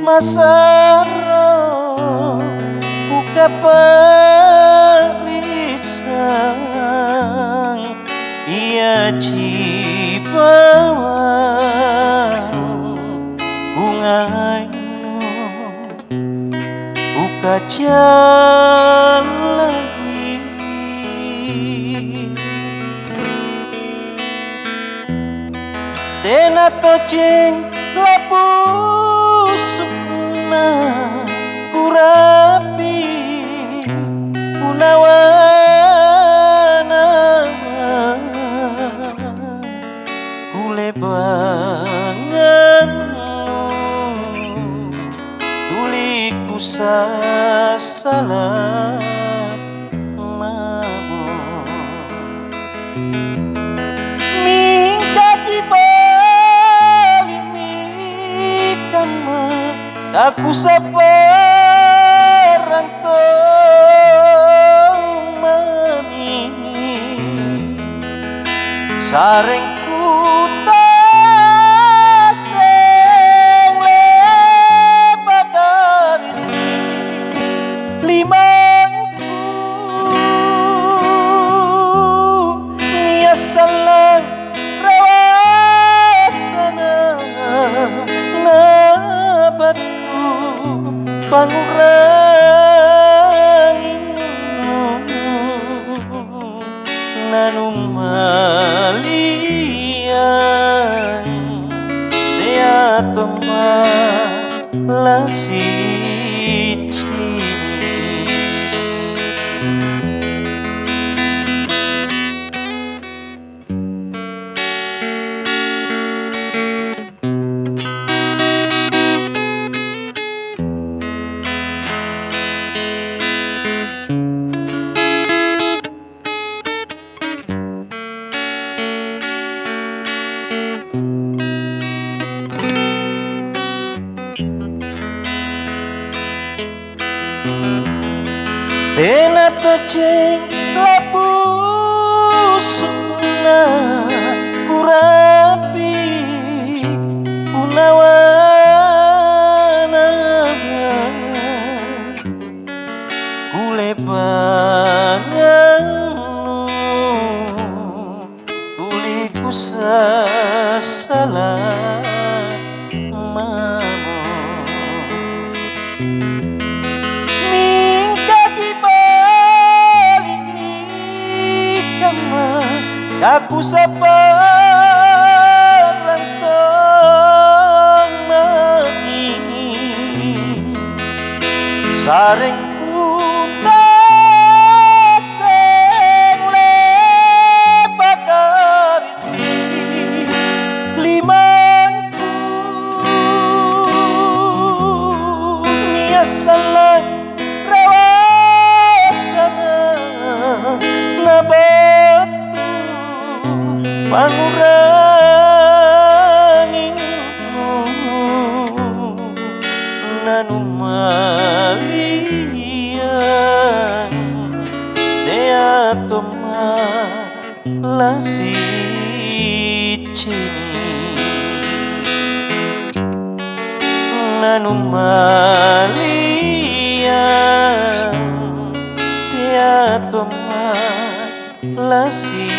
Masaro buka perisang ia cibawang bunga buka jalan Tena toceng lapusukna kurapi punawana kulebangan tuliku sasalah aku saparang mani sareng kutaseng lebagarisi limangku niasalang rawasana nabat pangurangin nanumalian dea tomba lasici Tena toceng lapusukna kurapi punawana kulebangan tuliku sasalah aku saparang mani sareng kutaseng lebagarisi limangku niasalang rawasana nabat pangurangin nanumalian dea toma lasici nanumalian dea toma lasici